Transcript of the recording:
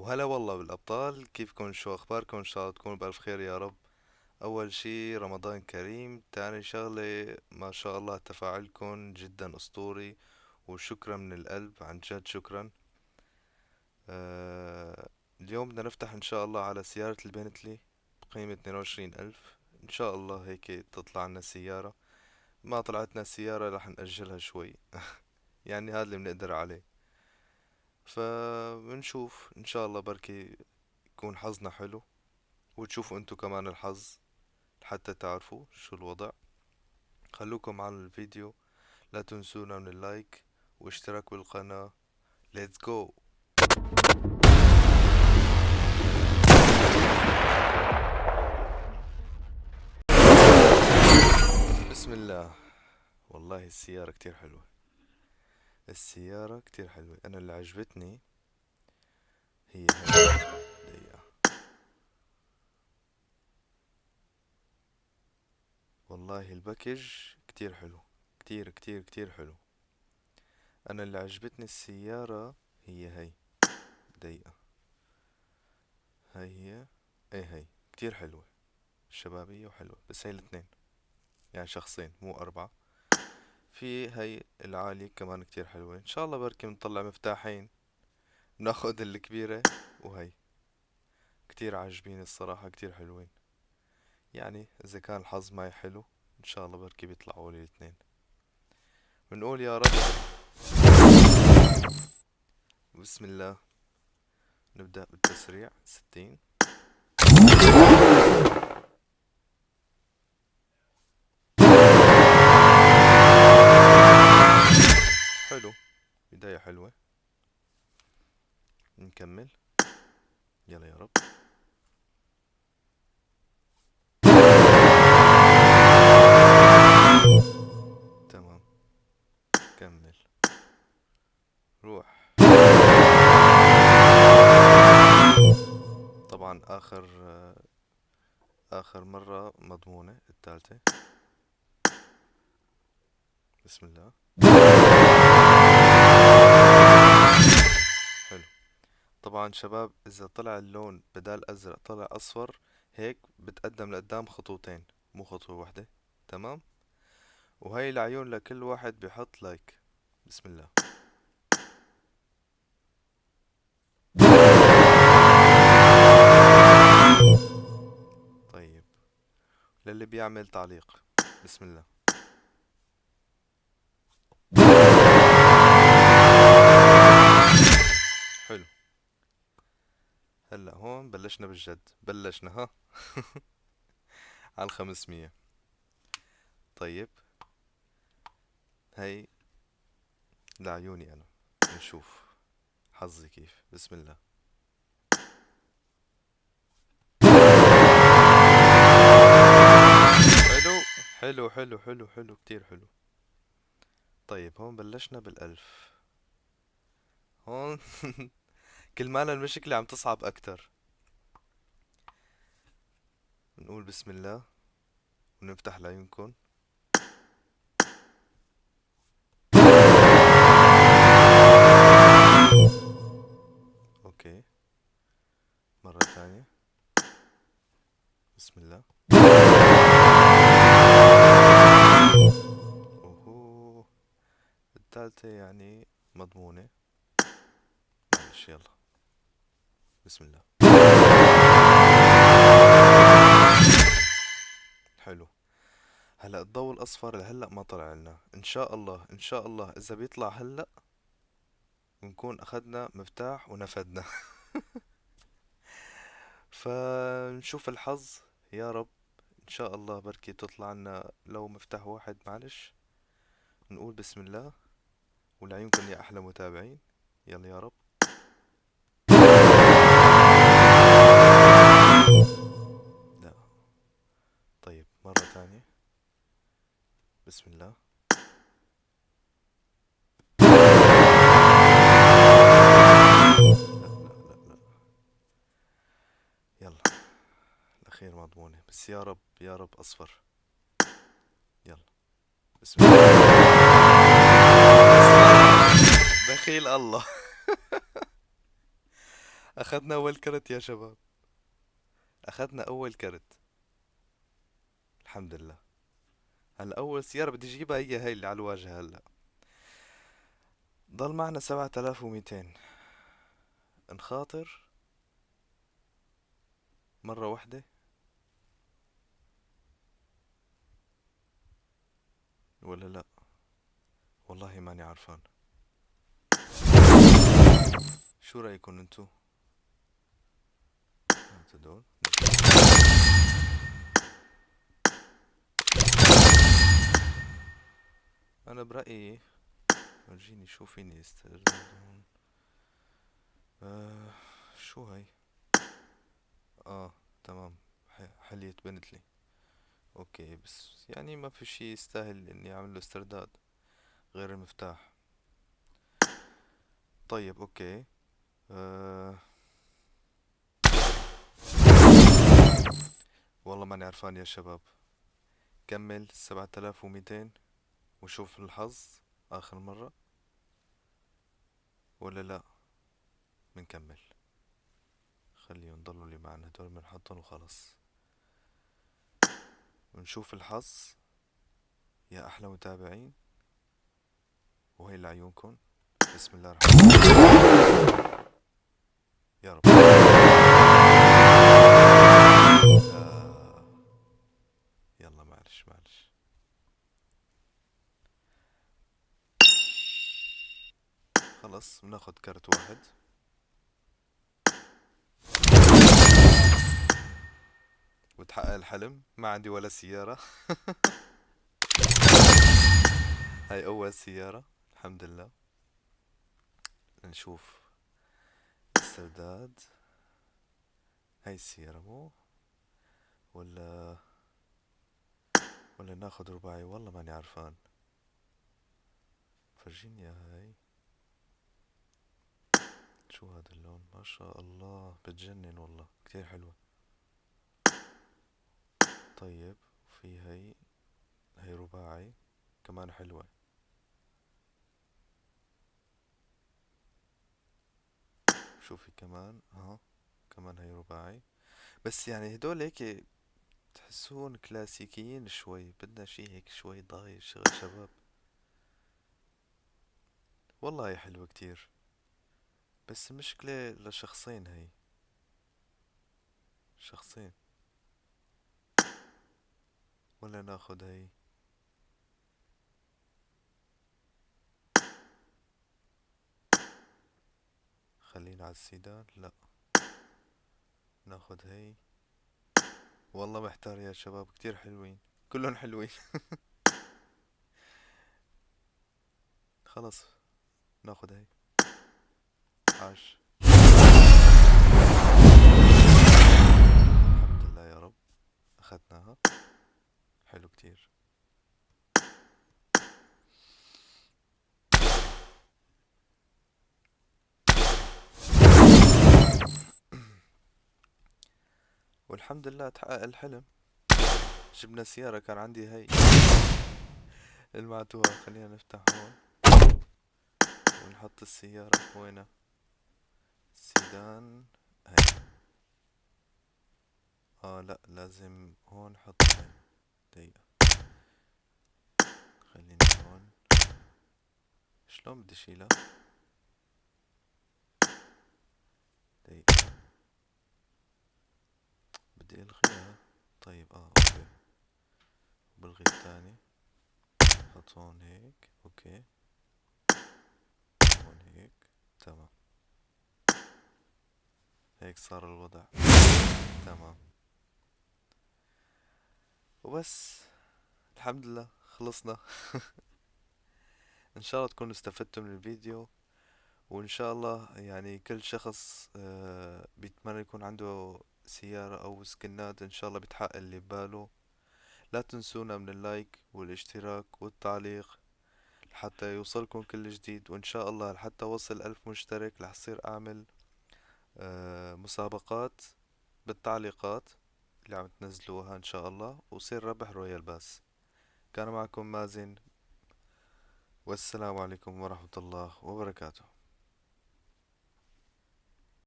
وهلا والله بالأبطال، كيفكن؟ شو أخباركن؟ إن شاء الله تكونوا بألف خير يا رب. أول شي رمضان كريم، تاني شغلة ما شاء الله تفاعلكن جدا أسطوري، وشكرا من القلب، عن جد شكرا. اليوم بدنا نفتح إن شاء الله على سيارة البنتلي بقيمة 22 ألف. إن شاء الله هيك تطلع لنا سيارة. ما طلعتنا سيارة رح نأجلها شوي. يعني هذا اللي بنقدر عليه. فبنشوف إن شاء الله بركي يكون حظنا حلو، وتشوفوا انتو كمان الحظ حتى تعرفوا شو الوضع. خلوكم على الفيديو، لا تنسونا من اللايك واشتراك بالقناة. Let's go. بسم الله. والله السيارة كتير حلوة. السيارة كتير حلوة، أنا اللي عجبتني هي هاي. دقيقة. والله الباكج كتير حلو، كتير كتير كتير حلو. أنا اللي عجبتني السيارة هي هاي. دقيقة. هاي هي. ايه هاي كتير حلوة، شبابية وحلوة، بس هاي الاثنين يعني شخصين مو أربعة. في هاي العالية كمان كتير حلوة، إن شاء الله بركي بنطلع مفتاحين ناخد الكبيرة. وهي كتير عاجبيني الصراحة، كتير حلوين. يعني إذا كان الحظ معي حلو إن شاء الله بركي بيطلعوا لي الاثنين. بنقول يا رب. بسم الله. نبدأ بالتسريع 60. حلو، بداية حلوة. نكمل. يلا يا رب. تمام. كمل. روح. طبعا آخر مرة مضمونة الثالثة. بسم الله. حلو. طبعا شباب، إذا طلع اللون بدال أزرق طلع أصفر، هيك بتقدم لقدام خطوتين مو خطوة واحدة. تمام. وهي العيون لكل واحد بيحط لايك. بسم الله. طيب، للي بيعمل تعليق. بسم الله. حلو. هلا هون بلشنا بالجد، بلشنا ها. على 500. طيب، هي لعيوني أنا. نشوف حظي كيف. بسم الله. حلو حلو حلو حلو حلو كتير حلو. طيب هون بلشنا بالألف. هون كل ما المشكلة عم تصعب أكتر. نقول بسم الله ونفتح لعيونكم. أوكي، مرة ثانية. بسم الله. أوهو، الثالثة يعني مضمونة. معلش يلا. بسم الله. حلو. هلا الضوء الأصفر لهلا ما طلع لنا، إن شاء الله إن شاء الله إذا بيطلع هلا بنكون أخدنا مفتاح ونفدنا. فنشوف الحظ يا رب. إن شاء الله بركي تطلع لنا لو مفتاح واحد. معلش. نقول بسم الله ولعيونكم يا أحلى متابعين. يلا يا رب. لا. طيب مرة ثانية. بسم الله. لا لا لا لا. يلا. الأخير مضمونة، بس يا رب يا رب أصفر. يلا. بسم الله. بخيل الله. اخذنا اول كرت يا شباب. اخذنا اول كرت. الحمد لله. هلا اول سيارة بدي اجيبها هي اللي على الواجهة هلا. ضل معنا 7200. نخاطر مرة واحدة ولا لا؟ والله ماني عارفان. شو رأيكم انتو؟ هات هدول. انا برأيي ورجيني شو فيني استرداد هون. آه شو هاي؟ اه تمام. حلية بنتلي. اوكي بس يعني ما في شي يستاهل اني اعمل له استرداد غير المفتاح. طيب اوكي. آه والله ماني عرفان يا شباب. كمل 7200 وشوف الحظ اخر مرة ولا لا. بنكمل. خليهم ضلوا اللي معنا هدول بنحطهم وخلص. ونشوف الحظ يا احلى متابعين. وهي لعيونكم. بسم الله الرحمن الرحيم. يا رب. لا. يلا معلش معلش. خلص بناخد كارت واحد. وتحقق الحلم ما عندي ولا سيارة. هاي أول سيارة. الحمد لله. نشوف السرداد. هاي السيارة مو ولا ولا ناخد رباعي والله ماني عرفان. فرجيني هاي. شو هذا اللون ما شاء الله بتجنن والله كتير حلوة. طيب في هاي رباعي كمان حلوة. شوفي كمان ها. كمان هاي رباعي. بس يعني هدول هيك تحسون كلاسيكيين شوي بدنا شي هيك شوي ضايع شغل شباب. والله هي حلوة كتير. بس المشكلة لشخصين هي. شخصين. ولا ناخد هي. خلينا على السيدان لا. ناخد هي. والله محتار يا شباب كتير حلوين. كلهم حلوين. خلص ناخد هي. عاش. الحمد لله يا رب. اخدناها. حلو كتير. والحمد لله تحقق الحلم. جبنا سيارة كان عندي هي. المعتوهة خلينا نفتح هون. ونحط السيارة وينها. السيدان. هي. اه لا لازم هون نحط هاي. دقيقة. خليني هون. شلون بدي اشيلها. دقيقة. بدي الغيها. طيب اوكي. بلغي الثاني. حط هون هيك اوكي. هون هيك. تمام. هيك صار الوضع. تمام. وبس. الحمد لله خلصنا. ان شاء الله تكونوا استفدتوا من الفيديو. وان شاء الله يعني كل شخص بيتمنى يكون عنده سيارة او سكنات ان شاء الله بتحقق اللي بباله. لا تنسونا من اللايك والاشتراك والتعليق حتى يوصلكم كل جديد. وإن شاء الله حتى وصل 1000 مشترك رح صير أعمل مسابقات بالتعليقات اللي عم تنزلوها إن شاء الله وصير ربح رويال باس. كان معكم مازن والسلام عليكم ورحمة الله وبركاته.